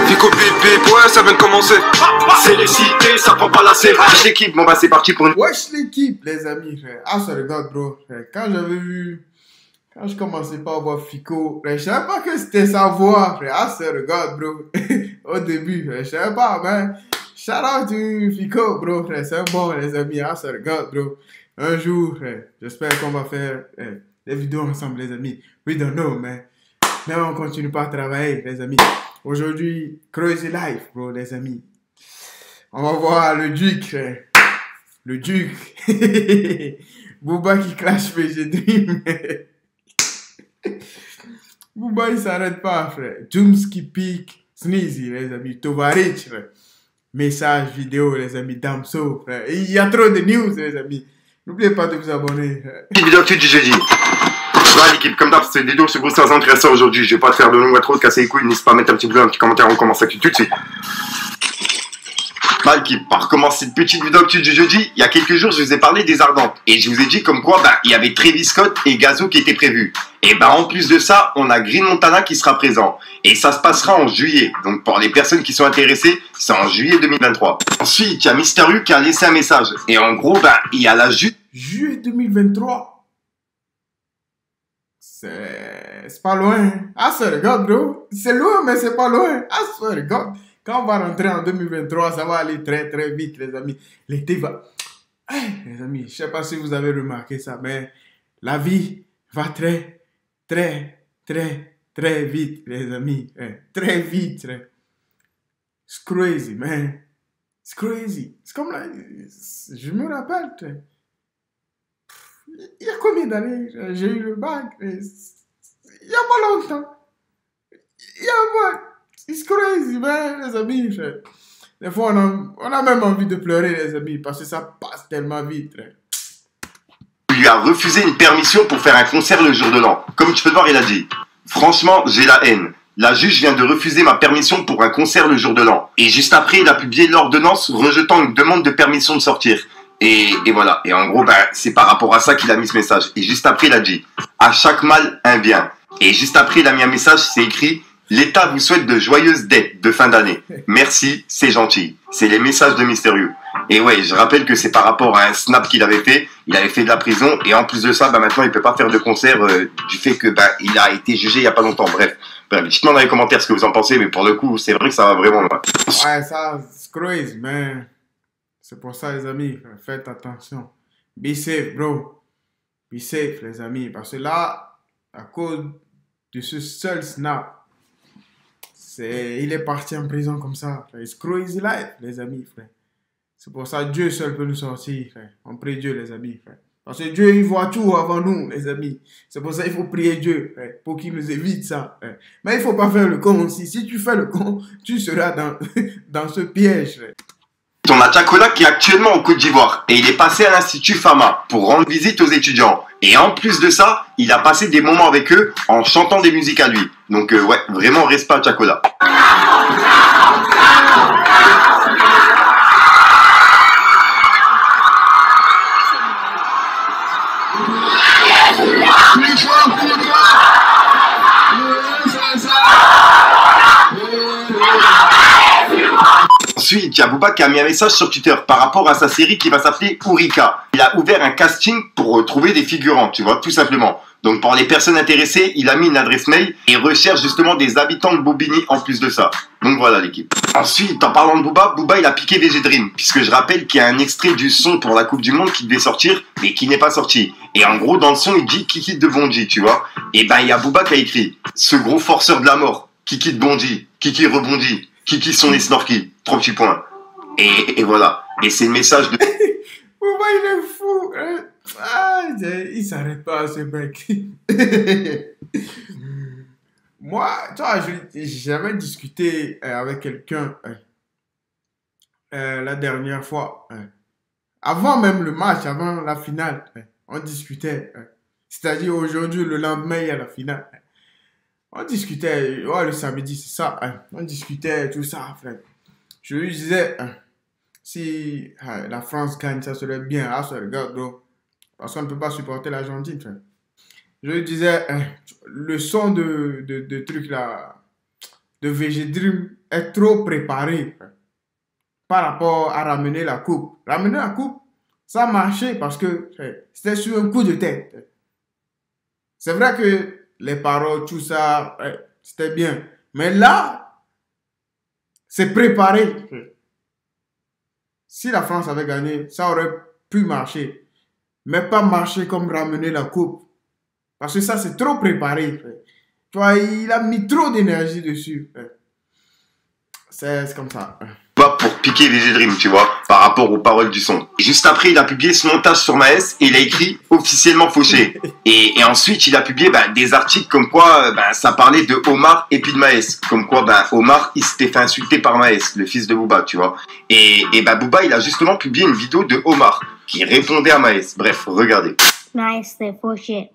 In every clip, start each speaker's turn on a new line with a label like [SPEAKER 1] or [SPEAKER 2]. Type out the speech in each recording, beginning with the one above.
[SPEAKER 1] Vico bip ouais, ça vient de commencer. C'est les cités, ça prend pas la série. Wesh l'équipe, bon bah c'est parti pour une...
[SPEAKER 2] Wesh l'équipe, les amis, frère. Ah, ça regarde, bro. Frère. Quand je commençais pas à voir Fico, frère, je savais pas que c'était sa voix, frère. Ah, ça regarde, bro. Au début, frère, je savais pas, mais shout out to Fico, bro, frère. C'est bon, les amis. Ah, ça regarde, bro. Un jour, frère, j'espère qu'on va faire des vidéos ensemble, les amis. We don't know, mais on continue pas à travailler, les amis. Aujourd'hui, Crazy Life, bro, les amis. On va voir le Duc, frère. Le Duc. Booba qui clash PG Dream. Booba, il s'arrête pas, frère. Jooms qui pique. Sneezy, les amis. Tovarich, frère. Message vidéo, les amis. Damso, frère. Il y a trop de news, les amis. N'oubliez pas de vous abonner, frère.
[SPEAKER 1] Petite vidéo du jeudi. Voilà l'équipe, comme d'hab, c'est des vidéos sur gros c'est intéressant aujourd'hui. Je vais pas te faire de longue intro, de casser les couilles. N'hésite pas à mettre un petit bleu, un petit commentaire, on commence tout de suite. Bah l'équipe, par commencer cette petite vidéo du jeudi, il y a quelques jours je vous ai parlé des Ardentes. Et je vous ai dit comme quoi il y avait Travis Scott et Gazo qui étaient prévus. Et en plus de ça, on a Green Montana qui sera présent. Et ça se passera en juillet. Donc pour les personnes qui sont intéressées, c'est en juillet 2023. Ensuite, il y a Mister U qui a laissé un message. Et en gros, il y a la
[SPEAKER 2] juillet 2023. C'est pas loin. Ah, ça regarde, bro. C'est loin, mais c'est pas loin. Ah, ça regarde. Quand on va rentrer en 2023, ça va aller très, très vite, les amis. L'été va... les amis, je sais pas si vous avez remarqué ça, mais la vie va très, très, très, très vite, les amis. Très vite. It's crazy, man. It's crazy. C'est comme là... Je me rappelle, il y a combien d'années j'ai eu le bac? Il y a pas longtemps. Il y a pas... It's crazy, man, les amis. Des fois, on a même envie de pleurer, les amis, parce que ça passe tellement vite.
[SPEAKER 1] Il lui a refusé une permission pour faire un concert le jour de l'an. Comme tu peux le voir, il a dit « Franchement, j'ai la haine. La juge vient de refuser ma permission pour un concert le jour de l'an. » Et juste après, il a publié l'ordonnance rejetant une demande de permission de sortir. Et voilà. Et en gros, c'est par rapport à ça qu'il a mis ce message. Et juste après, il a dit « À chaque mal, un bien. » Et juste après, il a mis un message, c'est écrit « L'État vous souhaite de joyeuses dettes de fin d'année. Merci, c'est gentil. » C'est les messages de Mister U. Et ouais, je rappelle que c'est par rapport à un snap qu'il avait fait. Il avait fait de la prison. Et en plus de ça, maintenant, il peut pas faire de concert du fait que il a été jugé il y a pas longtemps. Bref, dites-moi dans les commentaires ce que vous en pensez. Mais pour le coup, c'est vrai que ça va vraiment loin.
[SPEAKER 2] Ouais, ça, c'est crazy, man. C'est pour ça, les amis, faites attention. Be safe, bro. Be safe, les amis. Parce que là, à cause de ce seul snap, il est parti en prison comme ça. It's crazy life, les amis, frère. C'est pour ça que Dieu seul peut nous sortir, frère. On prie Dieu, les amis, frère. Parce que Dieu, il voit tout avant nous, les amis. C'est pour ça qu'il faut prier Dieu, frère, pour qu'il nous évite ça. Frère. Mais il ne faut pas faire le con aussi. Si tu fais le con, tu seras dans ce piège, frère.
[SPEAKER 1] On a Chakola qui est actuellement en Côte d'Ivoire et il est passé à l'Institut Fama pour rendre visite aux étudiants. Et en plus de ça, il a passé des moments avec eux en chantant des musiques à lui. Donc ouais, vraiment respect à Chakola. Ensuite, il y a Booba qui a mis un message sur Twitter par rapport à sa série qui va s'appeler Ourika. Il a ouvert un casting pour trouver des figurants, tu vois, tout simplement. Donc pour les personnes intéressées, il a mis une adresse mail et recherche justement des habitants de Bobigny en plus de ça. Donc voilà l'équipe. Ensuite, en parlant de Booba il a piqué VG Dream, puisque je rappelle qu'il y a un extrait du son pour la Coupe du Monde qui devait sortir, mais qui n'est pas sorti. Et en gros, dans le son, il dit Kiki de Bondy, tu vois. Et il y a Booba qui a écrit « Ce gros forceur de la mort, Kiki de Bondy, Kiki rebondit, Kiki sont les snorkies, 3 petits points. » Et voilà. Et c'est le message de...
[SPEAKER 2] Booba, il est fou, hein? Ah, il s'arrête pas, ce mec. Moi, tu vois, j'avais discuté avec quelqu'un la dernière fois. Avant même le match, avant la finale, on discutait. C'est-à-dire aujourd'hui, le lendemain, il y a la finale. On discutait, le samedi, c'est ça. On discutait, tout ça, frère. Je lui disais, si la France gagne, ça serait bien. Ah, ça regarde, bro. Parce qu'on ne peut pas supporter l'Argentine, frère. Je lui disais, le son de trucs là, de VG Dream est trop préparé par rapport à ramener la coupe. Ramener la coupe, ça a marché parce que c'était sur un coup de tête. C'est vrai que les paroles, tout ça, c'était bien. Mais là, c'est préparé. Si la France avait gagné, ça aurait pu marcher. Mais pas marcher comme ramener la coupe. Parce que ça, c'est trop préparé. Tu vois, il a mis trop d'énergie dessus. C'est comme ça.
[SPEAKER 1] Pas pour piquer VG Dream, tu vois, par rapport aux paroles du son. Et juste après, il a publié ce montage sur Maes et il a écrit officiellement fauché. Et ensuite, il a publié des articles comme quoi ça parlait de Omar et puis de Maes. Comme quoi Omar, il s'était fait insulter par Maes, le fils de Booba, tu vois. Et Booba, il a justement publié une vidéo de Omar qui répondait à Maes. Bref, regardez.
[SPEAKER 3] Maes, c'est fauché.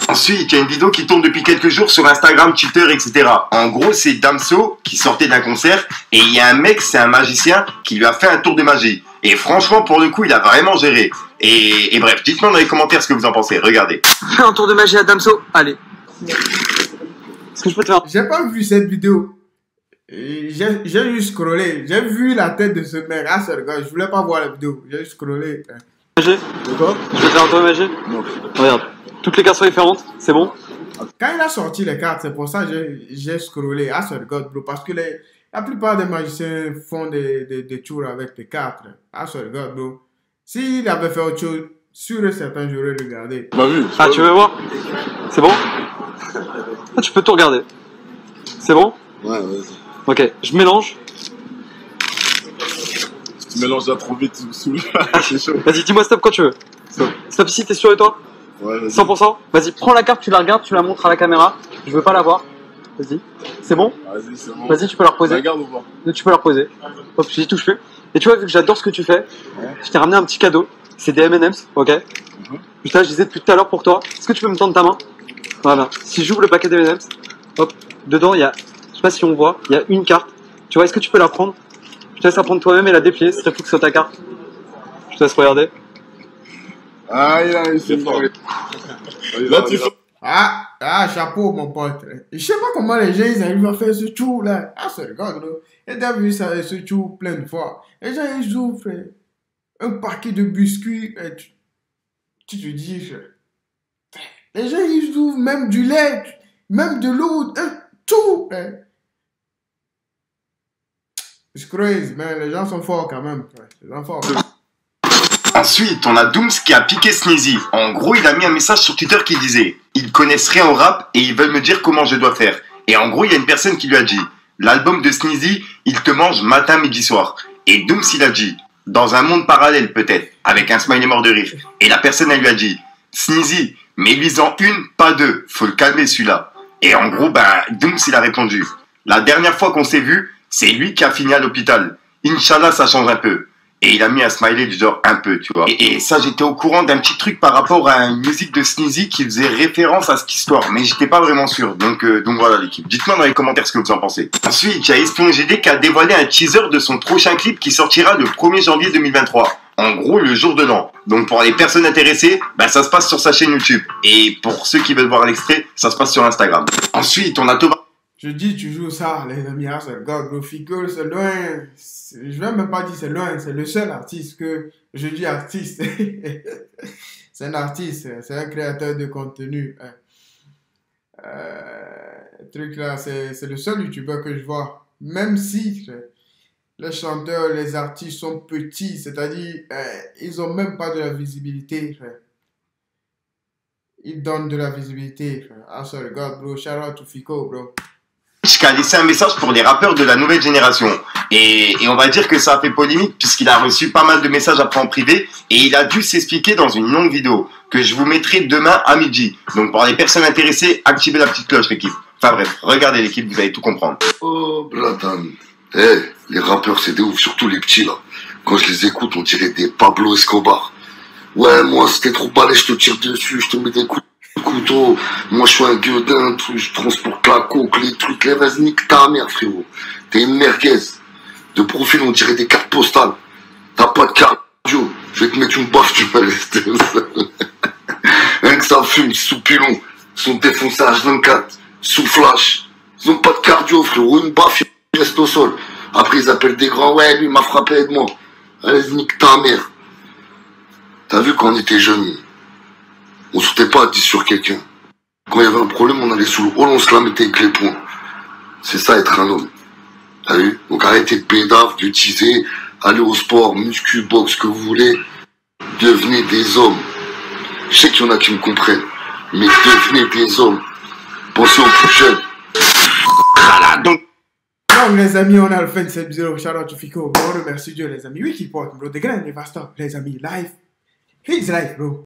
[SPEAKER 1] Ensuite, il y a une vidéo qui tourne depuis quelques jours sur Instagram, Twitter, etc. En gros, c'est Damso qui sortait d'un concert et il y a un mec, c'est un magicien, qui lui a fait un tour de magie. Et franchement, pour le coup, il a vraiment géré. Et bref, dites-moi dans les commentaires ce que vous en pensez. Regardez.
[SPEAKER 4] Fais un tour de magie à Damso. Allez. Est-ce que je peux te faire?
[SPEAKER 2] J'ai pas vu cette vidéo. J'ai juste scrollé. J'ai vu la tête de ce mec. Ah, c'est le gars. Je voulais pas voir la vidéo. J'ai juste scrollé.
[SPEAKER 4] Magie? D'accord. Je peux te faire un tour de magie? Non. Regarde. Toutes les cartes sont différentes, c'est bon?
[SPEAKER 2] Quand il a sorti les cartes, c'est pour ça que j'ai scrollé. Ah, c'est God, bro. Parce que la plupart des magiciens font des tours avec des cartes. Ah, c'est God, bro. S'il avait fait autre chose, sûr et certain, j'aurais regardé.
[SPEAKER 4] Ah, tu veux voir? C'est bon? Ah, tu peux tout regarder. C'est bon?
[SPEAKER 5] Ouais, vas-y.
[SPEAKER 4] Ok, je mélange.
[SPEAKER 5] Tu mélanges là trop vite, tu me saoules. C'est chaud.
[SPEAKER 4] Vas-y, dis-moi stop quand tu veux. Stop ici, t'es sûr de toi?
[SPEAKER 5] Ouais, vas-y.
[SPEAKER 4] 100%. Vas-y, prends la carte, tu la regardes, tu la montres à la caméra. Je veux pas la voir. Vas-y. C'est bon?
[SPEAKER 5] Vas-y, c'est bon.
[SPEAKER 4] Vas-y, tu peux la reposer.
[SPEAKER 5] Regarde ou pas?
[SPEAKER 4] Tu peux la reposer. Hop, j'y touche plus. Et tu vois, vu que j'adore ce que tu fais, je t'ai ramené un petit cadeau. C'est des M&M's, ok? Putain, je disais depuis tout à l'heure pour toi. Est-ce que tu peux me tendre ta main? Voilà. Si j'ouvre le paquet des M&M's, hop, dedans, il y a, je sais pas si on voit, il y a une carte. Tu vois, est-ce que tu peux la prendre? Je te laisse la prendre toi-même et la déplier. Ce serait fou que ce soit ta carte. Je te laisse regarder.
[SPEAKER 5] Ah, il a réussi. Là, tu fais.
[SPEAKER 2] Ah, chapeau, mon pote. Je sais pas comment les gens ils arrivent à faire ce tour là. Ah, c'est le gars, bro. Et t'as vu ça, ce tour plein de fois. Les gens ils ouvrent un paquet de biscuits. Et tu te dis, les gens ils ouvrent même du lait, même de l'eau, tout. C'est crazy, mais les gens sont forts quand même. Les gens sont forts.
[SPEAKER 1] Ensuite, on a Dooms qui a piqué Sneezy. En gros, il a mis un message sur Twitter qui disait « Ils connaissent rien au rap et ils veulent me dire comment je dois faire. » Et en gros, il y a une personne qui lui a dit « L'album de Sneezy, il te mange matin, midi, soir. » Et Dooms, il a dit « Dans un monde parallèle peut-être, avec un smiley mort de rire. » Et la personne, elle lui a dit « Sneezy, mais lui-en une, pas deux. Faut le calmer celui-là. » Et en gros, Dooms, il a répondu « La dernière fois qu'on s'est vu, c'est lui qui a fini à l'hôpital. Inch'Allah, ça change un peu. » Et il a mis un smiley du genre un peu, tu vois. Et ça, j'étais au courant d'un petit truc par rapport à une musique de Sneezy qui faisait référence à cette histoire. Mais j'étais pas vraiment sûr. Donc voilà l'équipe. Dites-moi dans les commentaires ce que vous en pensez. Ensuite, il y a Espion GD qui a dévoilé un teaser de son prochain clip qui sortira le 1er janvier 2023. En gros, le jour de l'an. Donc pour les personnes intéressées, ça se passe sur sa chaîne YouTube. Et pour ceux qui veulent voir l'extrait, ça se passe sur Instagram. Ensuite, on a Thomas.
[SPEAKER 2] Je dis toujours ça, les amis, ah, c'est le gars, bro. Figure, c'est loin. Je vais même pas dire c'est loin, c'est le seul artiste que je dis artiste. C'est un artiste, c'est un créateur de contenu. Truc là, c'est le seul youtubeur que je vois. Même si les chanteurs, les artistes sont petits, c'est-à-dire, ils ont même pas de la visibilité. Ils donnent de la visibilité. Ah, c'est le gars, bro. Shout out to Fico, bro.
[SPEAKER 1] Qui a laissé un message pour les rappeurs de la nouvelle génération. Et on va dire que ça a fait polémique puisqu'il a reçu pas mal de messages après en privé et il a dû s'expliquer dans une longue vidéo que je vous mettrai demain à midi. Donc pour les personnes intéressées, activez la petite cloche l'équipe. Enfin bref, regardez l'équipe, vous allez tout comprendre.
[SPEAKER 6] Oh, Blatan. Les rappeurs c'est des ouf, surtout les petits là. Quand je les écoute, on dirait des Pablo Escobar. Ouais, moi c'était trop balai, je te tire dessus, je te mets des coups de couteau. Moi je suis un gueudin, tout, je transporte la coke, les trucs, les vas-y, nique ta mère frérot. T'es une merguez. De profil, on dirait des cartes postales. T'as pas de cardio. Je vais te mettre une baffe, tu vas rester. Rien que ça fume, sous pilon. Sont défoncés H24. sous flash. Ils ont pas de cardio, frérot. Une baffe, ils restent au sol. Après, ils appellent des grands. Ouais, lui, il m'a frappé, aide-moi. Allez, nique ta mère. T'as vu, quand on était jeunes, on sautait pas à 10 sur quelqu'un. Quand il y avait un problème, on allait sous le hall, on se la mettait avec les poings. C'est ça, être un homme. T'as vu? Donc arrêtez de pédave, de teaser, allez au sport, muscu, boxe, que vous voulez. Devenez des hommes. Je sais qu'il y en a qui me comprennent. Mais devenez des hommes. Pensez aux plus jeunes.
[SPEAKER 1] Donc,
[SPEAKER 2] les amis, on a le fin de cette vidéo. Shout out to Fico. On remercie Dieu, les amis. Oui, qui porte, bro. The grind never stop, les amis. Life. It's life, bro.